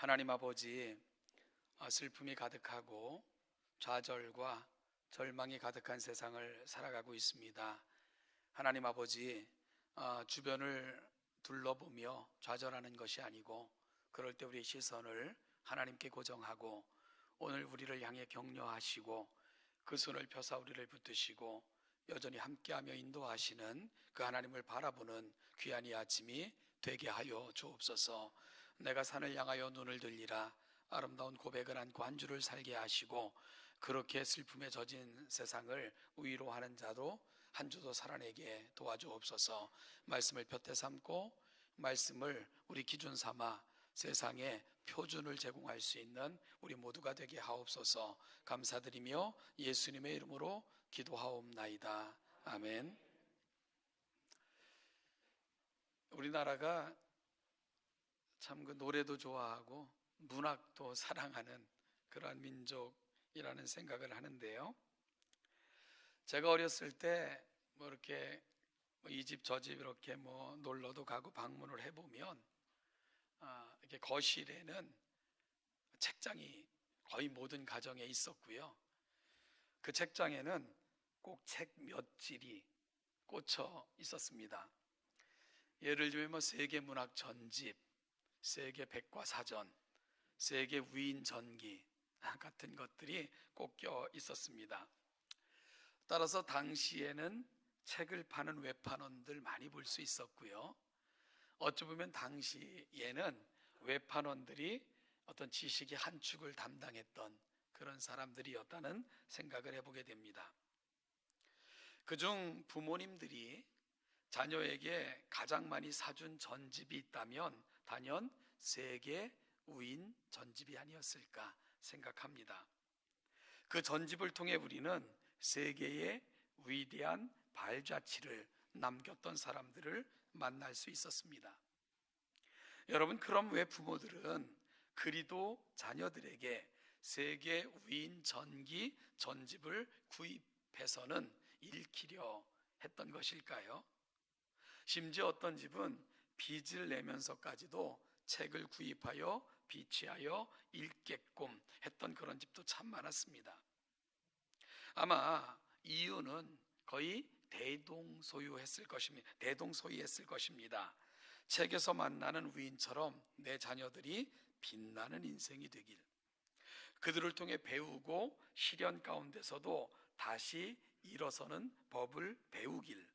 하나님 아버지, 슬픔이 가득하고 좌절과 절망이 가득한 세상을 살아가고 있습니다. 하나님 아버지, 주변을 둘러보며 좌절하는 것이 아니고 그럴 때 우리의 시선을 하나님께 고정하고 오늘 우리를 향해 격려하시고 그 손을 펴사 우리를 붙드시고 여전히 함께하며 인도하시는 그 하나님을 바라보는 귀한 이 아침이 되게 하여 주옵소서. 내가 산을 향하여 눈을 들리라. 아름다운 고백을 안고 한 주를 살게 하시고 그렇게 슬픔에 젖은 세상을 위로하는 자도 한 주도 살아내게 도와주옵소서. 말씀을 곁에 삼고 말씀을 우리 기준 삼아 세상에 표준을 제공할 수 있는 우리 모두가 되게 하옵소서. 감사드리며 예수님의 이름으로 기도하옵나이다. 아멘. 우리나라가 참 그 노래도 좋아하고 문학도 사랑하는 그러한 민족이라는 생각을 하는데요. 제가 어렸을 때 뭐 이렇게 이 집 저 집 이렇게 뭐 놀러도 가고 방문을 해보면 이렇게 거실에는 책장이 거의 모든 가정에 있었고요. 그 책장에는 꼭 책 몇 질이 꽂혀 있었습니다. 예를 들면 뭐 세계 문학 전집, 세계 백과사전, 세계 위인 전기 같은 것들이 꽂혀 있었습니다. 따라서 당시에는 책을 파는 외판원들 많이 볼 수 있었고요. 어찌 보면 당시에는 외판원들이 어떤 지식의 한 축을 담당했던 그런 사람들이었다는 생각을 해보게 됩니다. 그중 부모님들이 자녀에게 가장 많이 사준 전집이 있다면 단연 세계 우인 전집이 아니었을까 생각합니다. 그 전집을 통해 우리는 세계의 위대한 발자취를 남겼던 사람들을 만날 수 있었습니다. 여러분, 그럼 왜 부모들은 그리도 자녀들에게 세계 위인 전기 전집을 구입해서는 읽히려 했던 것일까요? 심지어 어떤 집은 빚을 내면서까지도 책을 구입하여 비치하여 읽게끔 했던 그런 집도 참 많았습니다. 아마 이유는 거의 대동소이했을 것입니다. 책에서 만나는 위인처럼 내 자녀들이 빛나는 인생이 되길, 그들을 통해 배우고 시련 가운데서도 다시 일어서는 법을 배우길,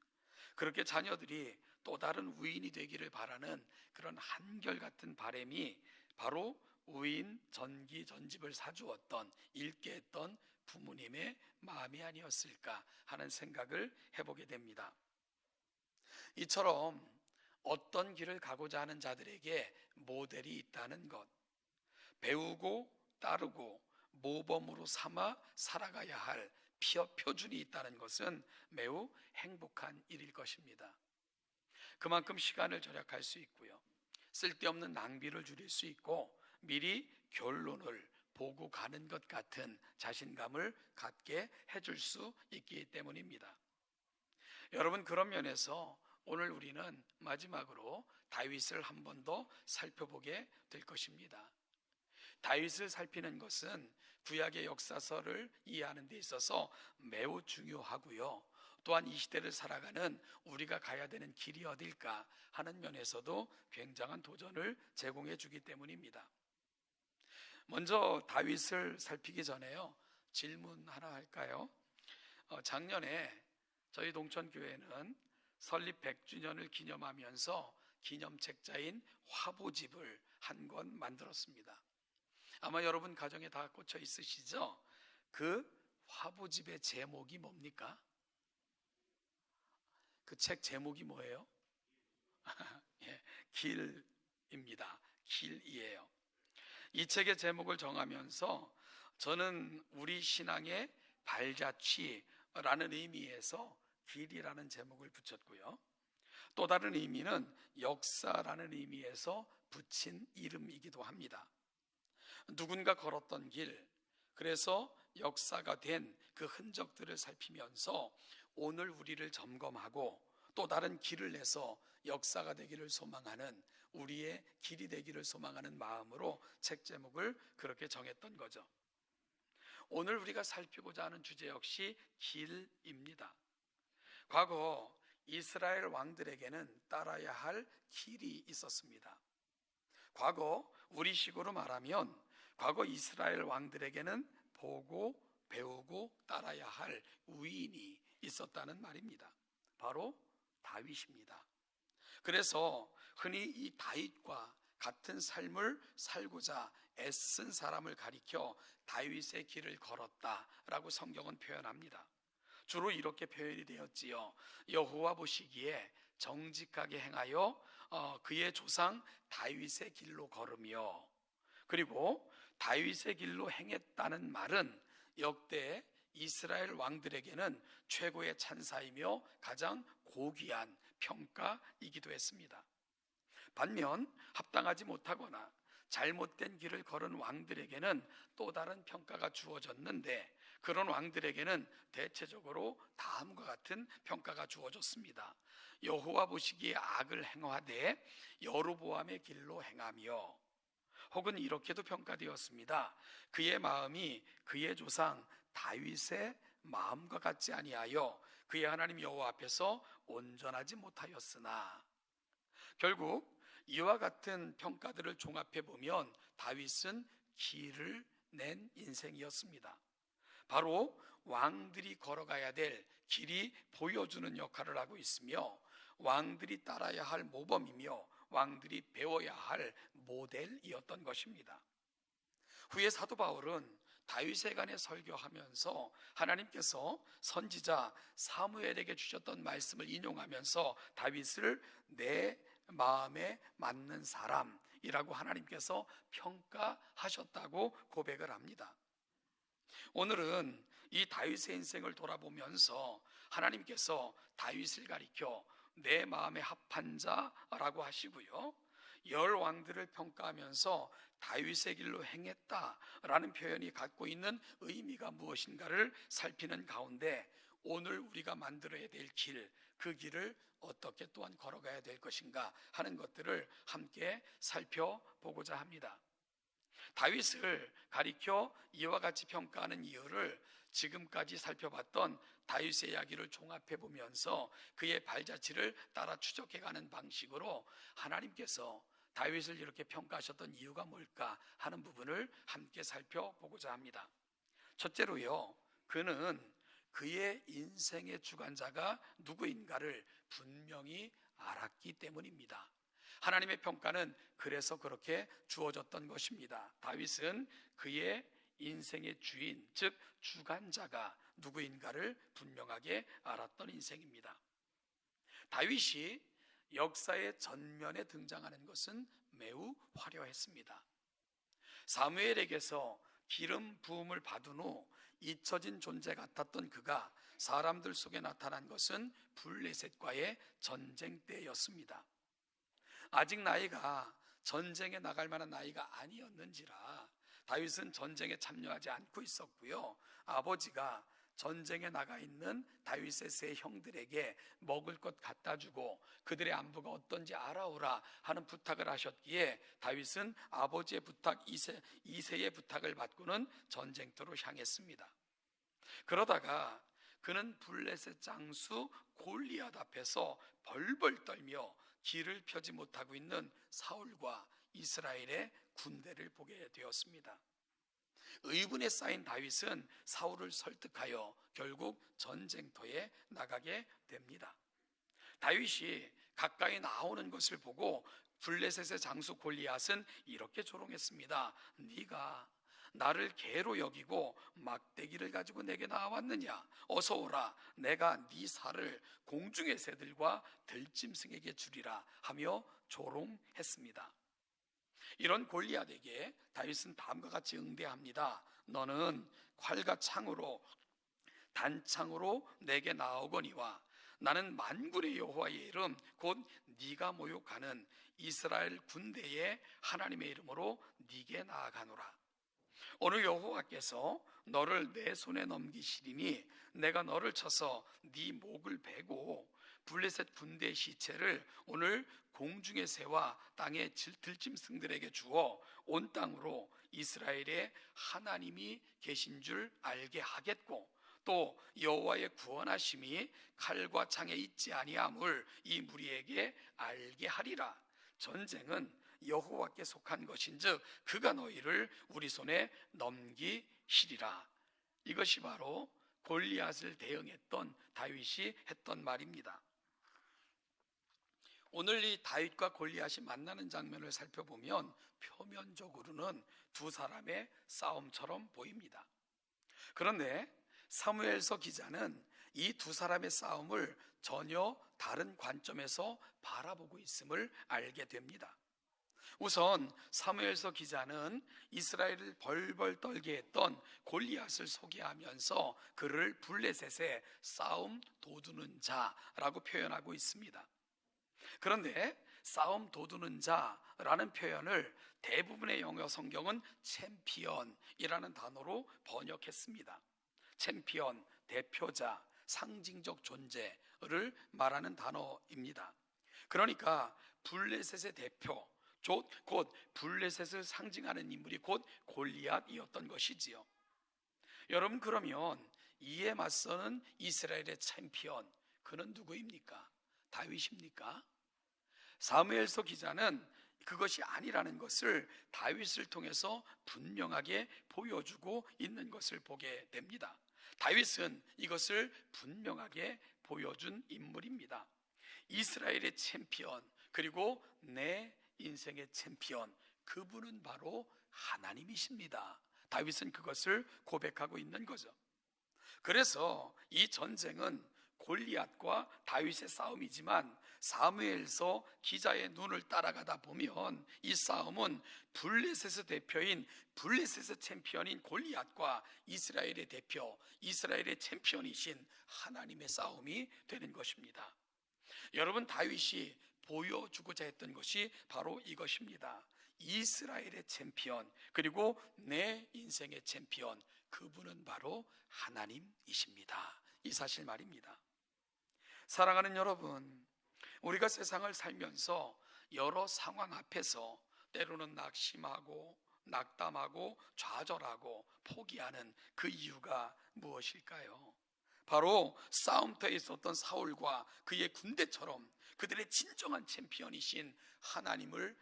그렇게 자녀들이 또 다른 위인이 되기를 바라는 그런 한결같은 바람이 바로 위인 전기 전집을 사주었던, 읽게 했던 부모님의 마음이 아니었을까 하는 생각을 해보게 됩니다. 이처럼 어떤 길을 가고자 하는 자들에게 모델이 있다는 것, 배우고 따르고 모범으로 삼아 살아가야 할 표준이 있다는 것은 매우 행복한 일일 것입니다. 그만큼 시간을 절약할 수 있고요, 쓸데없는 낭비를 줄일 수 있고 미리 결론을 보고 가는 것 같은 자신감을 갖게 해줄 수 있기 때문입니다. 여러분, 그런 면에서 오늘 우리는 마지막으로 다윗을 한 번 더 살펴보게 될 것입니다. 다윗을 살피는 것은 구약의 역사서를 이해하는 데 있어서 매우 중요하고요, 또한 이 시대를 살아가는 우리가 가야 되는 길이 어딜까 하는 면에서도 굉장한 도전을 제공해 주기 때문입니다. 먼저 다윗을 살피기 전에요, 질문 하나 할까요? 작년에 저희 동천교회는 설립 100주년을 기념하면서 기념책자인 화보집을 한 권 만들었습니다. 아마 여러분 가정에 다 꽂혀 있으시죠? 그 화보집의 제목이 뭡니까? 그 책 제목이 뭐예요? 예, 길입니다. 길이에요. 이 책의 제목을 정하면서 저는 우리 신앙의 발자취라는 의미에서 길이라는 제목을 붙였고요, 또 다른 의미는 역사라는 의미에서 붙인 이름이기도 합니다. 누군가 걸었던 길, 그래서 역사가 된 그 흔적들을 살피면서 오늘 우리를 점검하고 또 다른 길을 내서 역사가 되기를 소망하는 우리의 길이 되기를 소망하는 마음으로 책 제목을 그렇게 정했던 거죠. 오늘 우리가 살피고자 하는 주제 역시 길입니다. 과거 이스라엘 왕들에게는 따라야 할 길이 있었습니다. 과거 우리식으로 말하면 과거 이스라엘 왕들에게는 보고 배우고 따라야 할 위인이 있었다는 말입니다. 바로 다윗입니다. 그래서 흔히 이 다윗과 같은 삶을 살고자 애쓴 사람을 가리켜 다윗의 길을 걸었다라고 성경은 표현합니다. 주로 이렇게 표현이 되었지요. 여호와 보시기에 정직하게 행하여 그의 조상 다윗의 길로 걸으며, 그리고 다윗의 길로 행했다는 말은 역대 이스라엘 왕들에게는 최고의 찬사이며 가장 고귀한 평가이기도 했습니다. 반면 합당하지 못하거나 잘못된 길을 걸은 왕들에게는 또 다른 평가가 주어졌는데, 그런 왕들에게는 대체적으로 다음과 같은 평가가 주어졌습니다. 여호와 보시기에 악을 행하되 여로보암의 길로 행하며, 혹은 이렇게도 평가되었습니다. 그의 마음이 그의 조상 다윗의 마음과 같지 아니하여 그의 하나님 여호와 앞에서 온전하지 못하였으나, 결국 이와 같은 평가들을 종합해 보면 다윗은 길을 낸 인생이었습니다. 바로 왕들이 걸어가야 될 길이 보여주는 역할을 하고 있으며, 왕들이 따라야 할 모범이며 왕들이 배워야 할 모델이었던 것입니다. 후에 사도 바울은 다윗에 관해 설교하면서 하나님께서 선지자 사무엘에게 주셨던 말씀을 인용하면서 다윗을 내 마음에 맞는 사람이라고 하나님께서 평가하셨다고 고백을 합니다. 오늘은 이 다윗의 인생을 돌아보면서 하나님께서 다윗을 가리켜 내 마음에 합한 자라고 하시고요, 열 왕들을 평가하면서 다윗의 길로 행했다라는 표현이 갖고 있는 의미가 무엇인가를 살피는 가운데, 오늘 우리가 만들어야 될 길, 그 길을 어떻게 또한 걸어가야 될 것인가 하는 것들을 함께 살펴보고자 합니다. 다윗을 가리켜 이와 같이 평가하는 이유를 지금까지 살펴봤던 다윗의 이야기를 종합해 보면서 그의 발자취를 따라 추적해가는 방식으로 하나님께서 다윗을 이렇게 평가하셨던 이유가 뭘까 하는 부분을 함께 살펴보고자 합니다. 첫째로요, 그는 그의 인생의 주관자가 누구인가를 분명히 알았기 때문입니다. 하나님의 평가는 그래서 그렇게 주어졌던 것입니다. 다윗은 그의 인생의 주인, 즉 주관자가 누구인가를 분명하게 알았던 인생입니다. 다윗이 역사의 전면에 등장하는 것은 매우 화려했습니다. 사무엘에게서 기름 부음을 받은 후 잊혀진 존재 같았던 그가 사람들 속에 나타난 것은 블레셋과의 전쟁 때였습니다. 아직 나이가 전쟁에 나갈 만한 나이가 아니었는지라 다윗은 전쟁에 참여하지 않고 있었고요, 아버지가 전쟁에 나가 있는 다윗의 세 형들에게 먹을 것 갖다 주고 그들의 안부가 어떤지 알아오라 하는 부탁을 하셨기에 다윗은 아버지의 부탁, 이새의 부탁을 받고는 전쟁터로 향했습니다. 그러다가 그는 블레셋 장수 골리앗 앞에서 벌벌 떨며 길을 펴지 못하고 있는 사울과 이스라엘의 군대를 보게 되었습니다. 의분에 쌓인 다윗은 사울을 설득하여 결국 전쟁터에 나가게 됩니다. 다윗이 가까이 나오는 것을 보고 블레셋의 장수 골리앗은 이렇게 조롱했습니다. 네가 나를 개로 여기고 막대기를 가지고 내게 나왔느냐? 어서 오라, 내가 네 살을 공중의 새들과 들짐승에게 주리라 하며 조롱했습니다. 이런 골리앗에게 다윗은 다음과 같이 응대합니다. 너는 활과 창으로 단창으로 내게 나오거니와 나는 만군의 여호와의 이름 곧 네가 모욕하는 이스라엘 군대의 하나님의 이름으로 네게 나아가노라. 오늘 여호와께서 너를 내 손에 넘기시리니 내가 너를 쳐서 네 목을 베고 블레셋 군대의 시체를 오늘 공중의 새와 땅의 들짐승들에게 주어 온 땅으로 이스라엘의 하나님이 계신 줄 알게 하겠고, 또 여호와의 구원하심이 칼과 창에 있지 아니함을 이 무리에게 알게 하리라. 전쟁은 여호와께 속한 것인즉 그가 너희를 우리 손에 넘기시리라. 이것이 바로 골리앗을 대응했던 다윗이 했던 말입니다. 오늘 이 다윗과 골리앗이 만나는 장면을 살펴보면 표면적으로는 두 사람의 싸움처럼 보입니다. 그런데 사무엘서 기자는 이 두 사람의 싸움을 전혀 다른 관점에서 바라보고 있음을 알게 됩니다. 우선 사무엘서 기자는 이스라엘을 벌벌 떨게 했던 골리앗을 소개하면서 그를 블레셋의 싸움 도두는 자라고 표현하고 있습니다. 그런데 싸움 도두는 자라는 표현을 대부분의 영어 성경은 챔피언이라는 단어로 번역했습니다. 챔피언, 대표자, 상징적 존재를 말하는 단어입니다. 그러니까 블레셋의 대표, 곧 블레셋을 상징하는 인물이 곧 골리앗이었던 것이지요. 여러분, 그러면 이에 맞서는 이스라엘의 챔피언, 그는 누구입니까? 다윗입니까? 사무엘서 기자는 그것이 아니라는 것을 다윗을 통해서 분명하게 보여주고 있는 것을 보게 됩니다. 다윗은 이것을 분명하게 보여준 인물입니다. 이스라엘의 챔피언, 그리고 내 인생의 챔피언, 그분은 바로 하나님이십니다. 다윗은 그것을 고백하고 있는 거죠. 그래서 이 전쟁은 골리앗과 다윗의 싸움이지만 사무엘서 기자의 눈을 따라가다 보면 이 싸움은 블레셋의 대표인 블레셋의 챔피언인 골리앗과 이스라엘의 대표, 이스라엘의 챔피언이신 하나님의 싸움이 되는 것입니다. 여러분, 다윗이 보여주고자 했던 것이 바로 이것입니다. 이스라엘의 챔피언, 그리고 내 인생의 챔피언, 그분은 바로 하나님이십니다. 이 사실 말입니다. 사랑하는 여러분, 우리가 세상을 살면서 여러 상황 앞에서 때로는 낙심하고 낙담하고 좌절하고 포기하는 그 이유가 무엇일까요? 바로 싸움터에 있었던 사울과 그의 군대처럼 그들의 진정한 챔피언이신 하나님을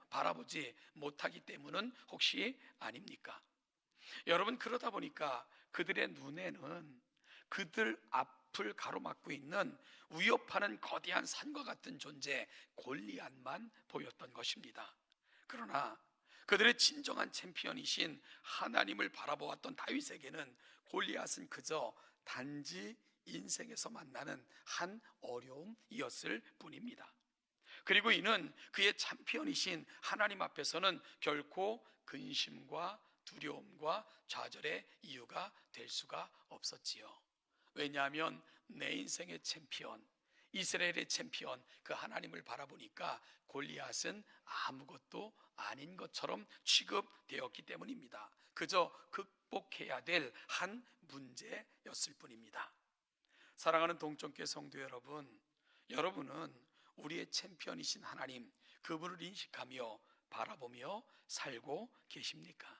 바라보지 못하기 때문은 혹시 아닙니까? 여러분, 그러다 보니까 그들의 눈에는 그들 앞을 가로막고 있는 위협하는 거대한 산과 같은 존재 골리앗만 보였던 것입니다. 그러나 그들의 진정한 챔피언이신 하나님을 바라보았던 다윗에게는 골리앗은 그저 단지 인생에서 만나는 한 어려움이었을 뿐입니다. 그리고 이는 그의 챔피언이신 하나님 앞에서는 결코 근심과 두려움과 좌절의 이유가 될 수가 없었지요. 왜냐하면 내 인생의 챔피언, 이스라엘의 챔피언, 그 하나님을 바라보니까 골리앗은 아무것도 아닌 것처럼 취급되었기 때문입니다. 그저 극복해야 될 한 문제였을 뿐입니다. 사랑하는 동정교회 성도 여러분, 여러분은 우리의 챔피언이신 하나님, 그분을 인식하며 바라보며 살고 계십니까?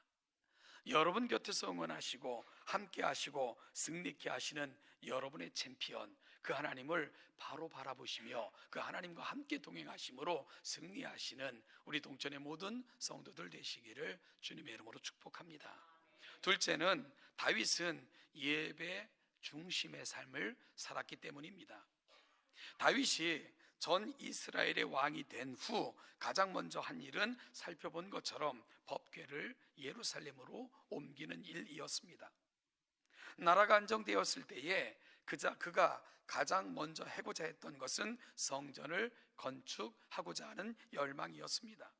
여러분 곁에서 응원하시고 함께 하시고 승리케 하시는 여러분의 챔피언, 그 하나님을 바로 바라보시며 그 하나님과 함께 동행하심으로 승리하시는 우리 동천의 모든 성도들 되시기를 주님의 이름으로 축복합니다. 둘째는 다윗은 예배 중심의 삶을 살았기 때문입니다. 다윗이 전 이스라엘의 왕이 된 후 가장 먼저 한 일은 살펴본 것처럼 법궤를 예루살렘으로 옮기는 일이었습니다. 나라가 안정되었을 때에 그가 가장 먼저 하고자 했던 것은 성전을 건축하고자 하는 열망이었습니다.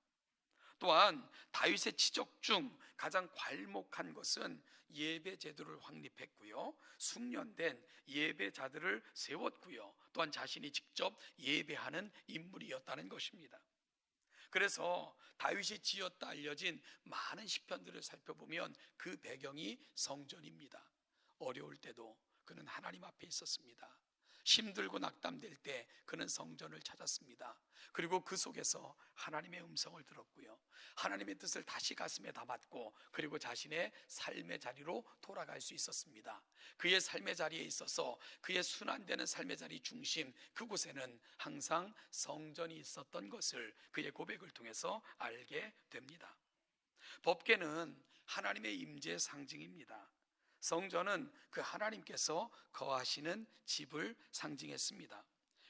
또한 다윗의 지적 중 가장 괄목한 것은 예배 제도를 확립했고요, 숙련된 예배자들을 세웠고요, 또한 자신이 직접 예배하는 인물이었다는 것입니다. 그래서 다윗이 지었다 알려진 많은 시편들을 살펴보면 그 배경이 성전입니다. 어려울 때도 그는 하나님 앞에 있었습니다. 힘들고 낙담될 때 그는 성전을 찾았습니다. 그리고 그 속에서 하나님의 음성을 들었고요, 하나님의 뜻을 다시 가슴에 담았고, 그리고 자신의 삶의 자리로 돌아갈 수 있었습니다. 그의 삶의 자리에 있어서 그의 순환되는 삶의 자리 중심, 그곳에는 항상 성전이 있었던 것을 그의 고백을 통해서 알게 됩니다. 법궤는 하나님의 임재의 상징입니다. 성전은 그 하나님께서 거하시는 집을 상징했습니다.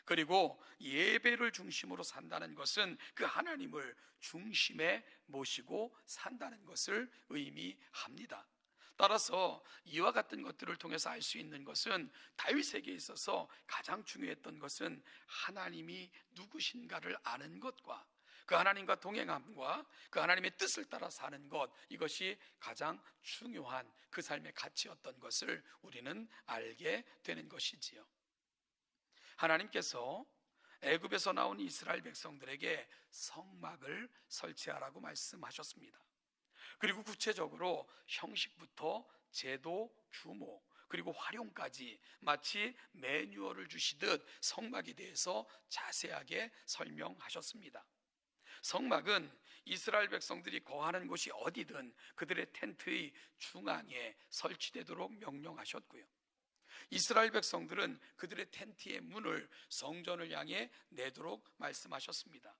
그리고 예배를 중심으로 산다는 것은 그 하나님을 중심에 모시고 산다는 것을 의미합니다. 따라서 이와 같은 것들을 통해서 알 수 있는 것은, 다윗에게 있어서 가장 중요했던 것은 하나님이 누구신가를 아는 것과 그 하나님과 동행함과 그 하나님의 뜻을 따라 사는 것, 이것이 가장 중요한 그 삶의 가치였던 것을 우리는 알게 되는 것이지요. 하나님께서 애굽에서 나온 이스라엘 백성들에게 성막을 설치하라고 말씀하셨습니다. 그리고 구체적으로 형식부터 제도, 규모, 그리고 활용까지 마치 매뉴얼을 주시듯 성막에 대해서 자세하게 설명하셨습니다. 성막은 이스라엘 백성들이 거하는 곳이 어디든 그들의 텐트의 중앙에 설치되도록 명령하셨고요, 이스라엘 백성들은 그들의 텐트의 문을 성전을 향해 내도록 말씀하셨습니다.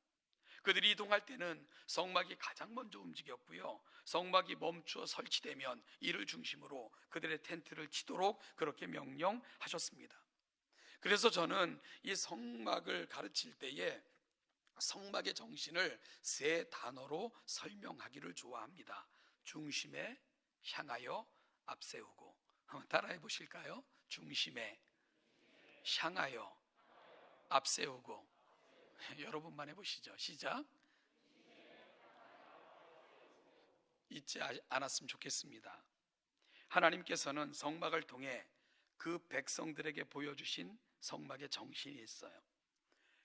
그들이 이동할 때는 성막이 가장 먼저 움직였고요, 성막이 멈추어 설치되면 이를 중심으로 그들의 텐트를 치도록 그렇게 명령하셨습니다. 그래서 저는 이 성막을 가르칠 때에 성막의 정신을 세 단어로 설명하기를 좋아합니다. 중심에, 향하여, 앞세우고. 한번 따라해 보실까요? 중심에, 향하여, 앞세우고. 여러분만 해보시죠. 시작. 잊지 않았으면 좋겠습니다. 하나님께서는 성막을 통해 그 백성들에게 보여주신 성막의 정신이 있어요.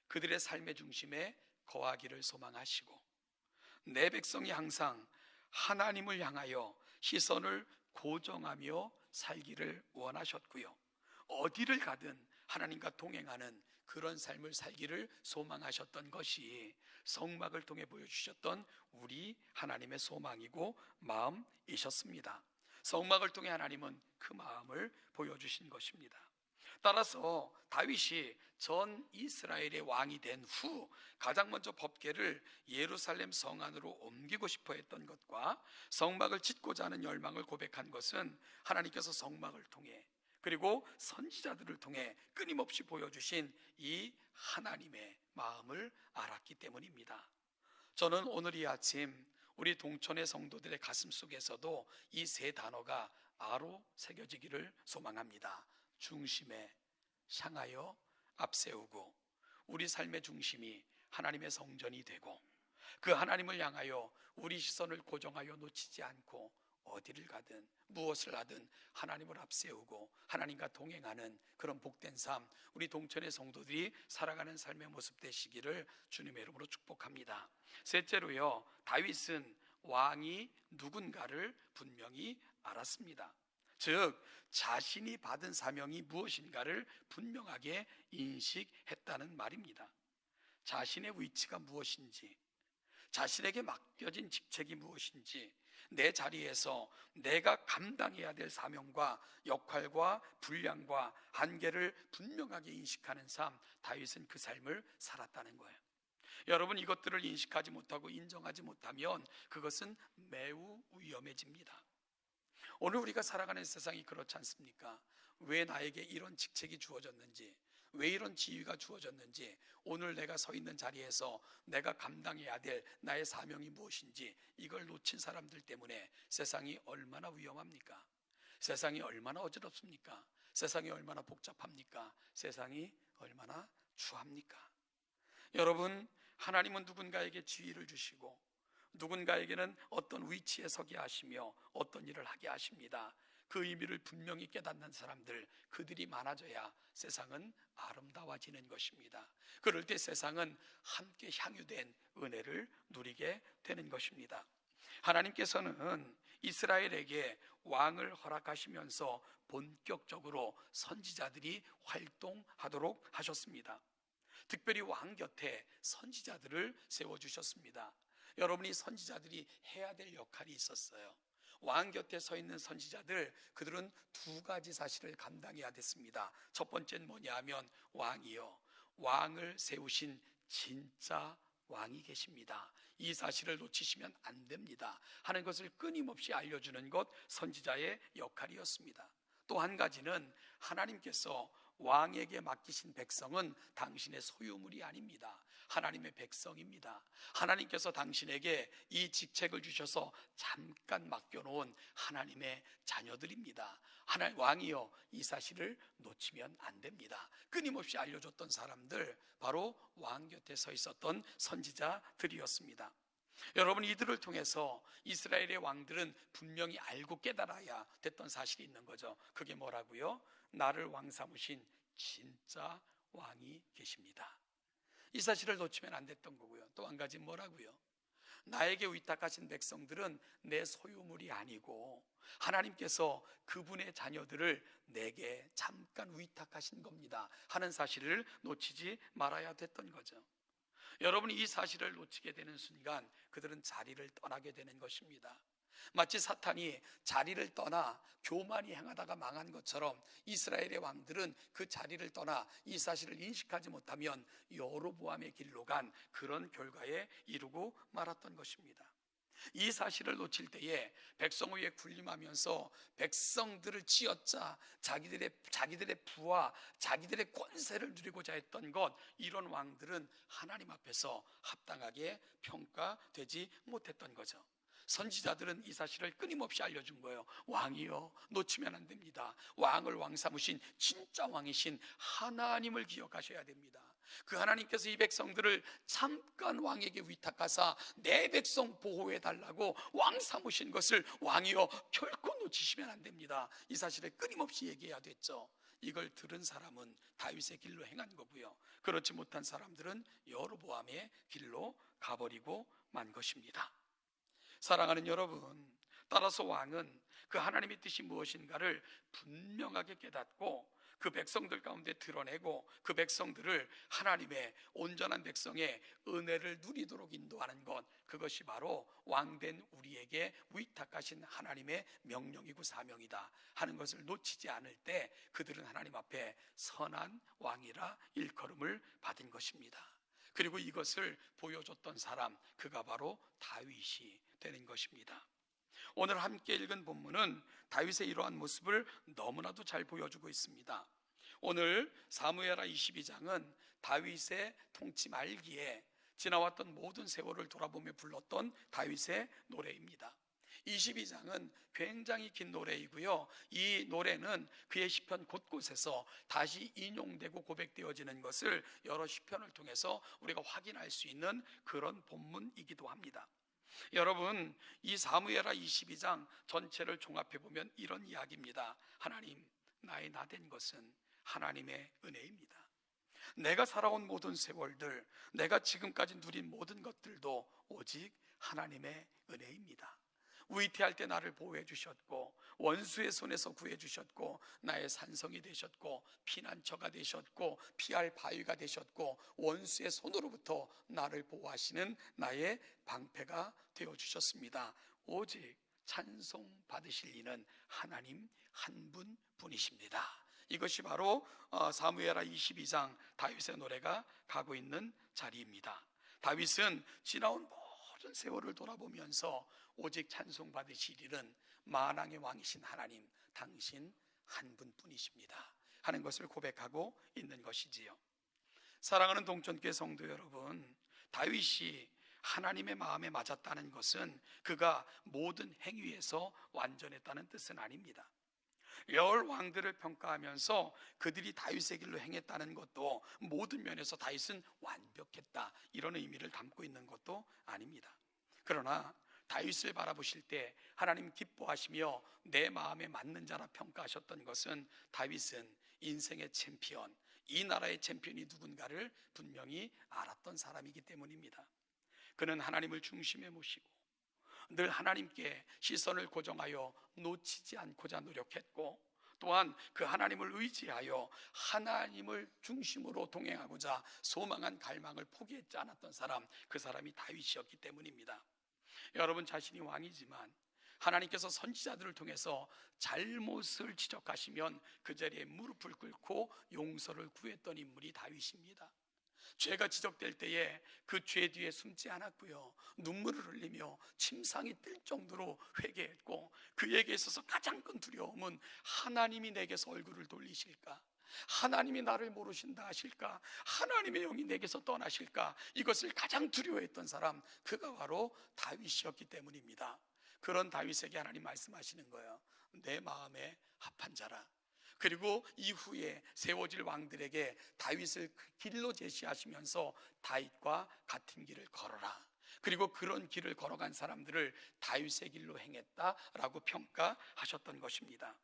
그들의 삶의 중심에 거하기를 소망하시고, 내 백성이 항상 하나님을 향하여 시선을 고정하며 살기를 원하셨고요, 어디를 가든 하나님과 동행하는 그런 삶을 살기를 소망하셨던 것이 성막을 통해 보여주셨던 우리 하나님의 소망이고 마음이셨습니다. 성막을 통해 하나님은 그 마음을 보여주신 것입니다. 따라서 다윗이 전 이스라엘의 왕이 된 후 가장 먼저 법궤를 예루살렘 성 안으로 옮기고 싶어 했던 것과 성막을 짓고자 하는 열망을 고백한 것은 하나님께서 성막을 통해, 그리고 선지자들을 통해 끊임없이 보여주신 이 하나님의 마음을 알았기 때문입니다. 저는 오늘 이 아침 우리 동천의 성도들의 가슴 속에서도 이 세 단어가 아로 새겨지기를 소망합니다. 중심에, 향하여, 앞세우고. 우리 삶의 중심이 하나님의 성전이 되고, 그 하나님을 향하여 우리 시선을 고정하여 놓치지 않고 어디를 가든 무엇을 하든 하나님을 앞세우고 하나님과 동행하는 그런 복된 삶, 우리 동천의 성도들이 살아가는 삶의 모습 되시기를 주님의 이름으로 축복합니다. 셋째로요, 다윗은 왕이 누군가를 분명히 알았습니다. 즉 자신이 받은 사명이 무엇인가를 분명하게 인식했다는 말입니다. 자신의 위치가 무엇인지, 자신에게 맡겨진 직책이 무엇인지, 내 자리에서 내가 감당해야 될 사명과 역할과 분량과 한계를 분명하게 인식하는 삶, 다윗은 그 삶을 살았다는 거예요. 여러분, 이것들을 인식하지 못하고 인정하지 못하면 그것은 매우 위험해집니다. 오늘 우리가 살아가는 세상이 그렇지 않습니까? 왜 나에게 이런 직책이 주어졌는지, 왜 이런 지위가 주어졌는지, 오늘 내가 서 있는 자리에서 내가 감당해야 될 나의 사명이 무엇인지, 이걸 놓친 사람들 때문에 세상이 얼마나 위험합니까? 세상이 얼마나 어지럽습니까? 세상이 얼마나 복잡합니까? 세상이 얼마나 추합니까? 여러분, 하나님은 누군가에게 지위를 주시고 누군가에게는 어떤 위치에 서게 하시며 어떤 일을 하게 하십니다. 그 의미를 분명히 깨닫는 사람들, 그들이 많아져야 세상은 아름다워지는 것입니다. 그럴 때 세상은 함께 향유된 은혜를 누리게 되는 것입니다. 하나님께서는 이스라엘에게 왕을 허락하시면서 본격적으로 선지자들이 활동하도록 하셨습니다. 특별히 왕 곁에 선지자들을 세워주셨습니다. 여러분이 선지자들이 해야 될 역할이 있었어요. 왕 곁에 서 있는 선지자들, 그들은 두 가지 사실을 감당해야 됐습니다. 첫 번째는 뭐냐 하면, 왕이요, 왕을 세우신 진짜 왕이 계십니다. 이 사실을 놓치시면 안 됩니다 하는 것을 끊임없이 알려주는 것, 선지자의 역할이었습니다. 또 한 가지는, 하나님께서 왕에게 맡기신 백성은 당신의 소유물이 아닙니다. 하나님의 백성입니다. 하나님께서 당신에게 이 직책을 주셔서 잠깐 맡겨놓은 하나님의 자녀들입니다. 하나님 왕이여, 이 사실을 놓치면 안 됩니다. 끊임없이 알려줬던 사람들, 바로 왕 곁에 서 있었던 선지자들이었습니다. 여러분, 이들을 통해서 이스라엘의 왕들은 분명히 알고 깨달아야 됐던 사실이 있는 거죠. 그게 뭐라고요? 나를 왕 삼으신 진짜 왕이 계십니다. 이 사실을 놓치면 안 됐던 거고요. 또 한 가지 뭐라고요? 나에게 위탁하신 백성들은 내 소유물이 아니고 하나님께서 그분의 자녀들을 내게 잠깐 위탁하신 겁니다 하는 사실을 놓치지 말아야 됐던 거죠. 여러분이 이 사실을 놓치게 되는 순간 그들은 자리를 떠나게 되는 것입니다. 마치 사탄이 자리를 떠나 교만이 행하다가 망한 것처럼 이스라엘의 왕들은 그 자리를 떠나 이 사실을 인식하지 못하면 여로보암의 길로 간 그런 결과에 이르고 말았던 것입니다. 이 사실을 놓칠 때에 백성 위에 군림하면서 백성들을 치어짜 자기들의 부와 자기들의 권세를 누리고자 했던 것, 이런 왕들은 하나님 앞에서 합당하게 평가되지 못했던 거죠. 선지자들은 이 사실을 끊임없이 알려준 거예요. 왕이요, 놓치면 안 됩니다. 왕을 왕 삼으신 진짜 왕이신 하나님을 기억하셔야 됩니다. 그 하나님께서 이 백성들을 잠깐 왕에게 위탁하사 내 백성 보호해 달라고 왕 삼으신 것을 왕이여 결코 놓치시면 안 됩니다. 이 사실을 끊임없이 얘기해야 됐죠. 이걸 들은 사람은 다윗의 길로 행한 거고요, 그렇지 못한 사람들은 여로보암의 길로 가버리고 만 것입니다. 사랑하는 여러분, 따라서 왕은 그 하나님의 뜻이 무엇인가를 분명하게 깨닫고 그 백성들 가운데 드러내고 그 백성들을 하나님의 온전한 백성의 은혜를 누리도록 인도하는 것, 그것이 바로 왕된 우리에게 위탁하신 하나님의 명령이고 사명이다 하는 것을 놓치지 않을 때 그들은 하나님 앞에 선한 왕이라 일컬음을 받은 것입니다. 그리고 이것을 보여줬던 사람, 그가 바로 다윗이 되는 것입니다. 오늘 함께 읽은 본문은 다윗의 이러한 모습을 너무나도 잘 보여주고 있습니다. 오늘 사무엘하 22장은 다윗의 통치 말기에 지나왔던 모든 세월을 돌아보며 불렀던 다윗의 노래입니다. 22장은 굉장히 긴 노래이고요, 이 노래는 그의 시편 곳곳에서 다시 인용되고 고백되어지는 것을 여러 시편을 통해서 우리가 확인할 수 있는 그런 본문이기도 합니다. 여러분, 이 사무엘하 22장 전체를 종합해 보면 이런 이야기입니다. 하나님, 나의 나된 것은 하나님의 은혜입니다. 내가 살아온 모든 세월들, 내가 지금까지 누린 모든 것들도 오직 하나님의 은혜입니다. 위태할 때 나를 보호해 주셨고, 원수의 손에서 구해 주셨고, 나의 산성이 되셨고, 피난처가 되셨고, 피할 바위가 되셨고, 원수의 손으로부터 나를 보호하시는 나의 방패가 되어 주셨습니다. 오직 찬송 받으실 이는 하나님 한 분뿐이십니다. 이것이 바로 사무엘하 22장 다윗의 노래가 가고 있는 자리입니다. 다윗은 지나온 모든 세월을 돌아보면서 오직 찬송 받으시리는 만왕의 왕이신 하나님, 당신 한 분뿐이십니다 하는 것을 고백하고 있는 것이지요. 사랑하는 동천교회 성도 여러분, 다윗이 하나님의 마음에 맞았다는 것은 그가 모든 행위에서 완전했다는 뜻은 아닙니다. 열 왕들을 평가하면서 그들이 다윗의 길로 행했다는 것도 모든 면에서 다윗은 완벽했다, 이런 의미를 담고 있는 것도 아닙니다. 그러나 다윗을 바라보실 때 하나님 기뻐하시며 내 마음에 맞는 자라 평가하셨던 것은 다윗은 인생의 챔피언, 이 나라의 챔피언이 누군가를 분명히 알았던 사람이기 때문입니다. 그는 하나님을 중심에 모시고 늘 하나님께 시선을 고정하여 놓치지 않고자 노력했고, 또한 그 하나님을 의지하여 하나님을 중심으로 동행하고자 소망한 갈망을 포기하지 않았던 사람, 그 사람이 다윗이었기 때문입니다. 여러분 자신이 왕이지만 하나님께서 선지자들을 통해서 잘못을 지적하시면 그 자리에 무릎을 꿇고 용서를 구했던 인물이 다윗입니다. 죄가 지적될 때에 그 죄 뒤에 숨지 않았고요, 눈물을 흘리며 침상이 뜰 정도로 회개했고, 그에게 있어서 가장 큰 두려움은 하나님이 내게서 얼굴을 돌리실까, 하나님이 나를 모르신다 하실까, 하나님의 영이 내게서 떠나실까, 이것을 가장 두려워했던 사람, 그가 바로 다윗이었기 때문입니다. 그런 다윗에게 하나님 말씀하시는 거예요. 내 마음에 합한 자라. 그리고 이후에 세워질 왕들에게 다윗을 그 길로 제시하시면서 다윗과 같은 길을 걸어라, 그리고 그런 길을 걸어간 사람들을 다윗의 길로 행했다라고 평가하셨던 것입니다.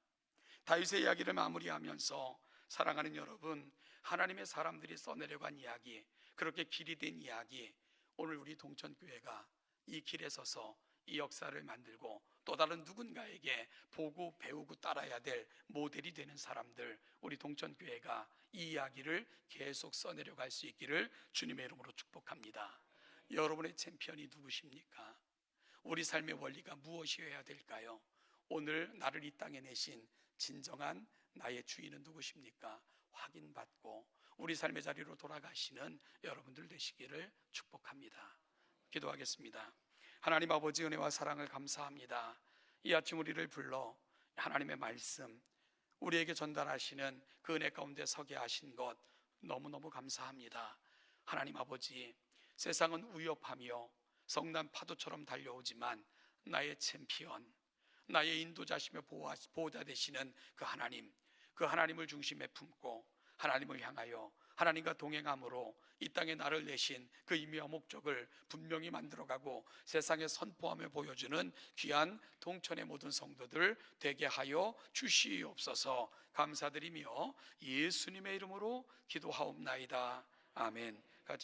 다윗의 이야기를 마무리하면서 사랑하는 여러분, 하나님의 사람들이 써내려간 이야기, 그렇게 길이 된 이야기, 오늘 우리 동천교회가 이 길에 서서 이 역사를 만들고 또 다른 누군가에게 보고 배우고 따라야 될 모델이 되는 사람들, 우리 동천교회가 이 이야기를 계속 써내려갈 수 있기를 주님의 이름으로 축복합니다. 여러분의 챔피언이 누구십니까? 우리 삶의 원리가 무엇이어야 될까요? 오늘 나를 이 땅에 내신 진정한 나의 주인은 누구십니까? 확인받고 우리 삶의 자리로 돌아가시는 여러분들 되시기를 축복합니다. 기도하겠습니다. 하나님 아버지, 은혜와 사랑을 감사합니다. 이 아침 우리를 불러 하나님의 말씀 우리에게 전달하시는 그 은혜 가운데 서게 하신 것 너무너무 감사합니다. 하나님 아버지, 세상은 위협하며 성난 파도처럼 달려오지만 나의 챔피언, 나의 인도자시며 보호자 되시는 그 하나님을 중심에 품고 하나님을 향하여 하나님과 동행함으로 이 땅에 나를 내신 그 의미와 목적을 분명히 만들어가고 세상에 선포하며 보여주는 귀한 동천의 모든 성도들 되게 하여 주시옵소서. 감사드리며 예수님의 이름으로 기도하옵나이다. 아멘. 같이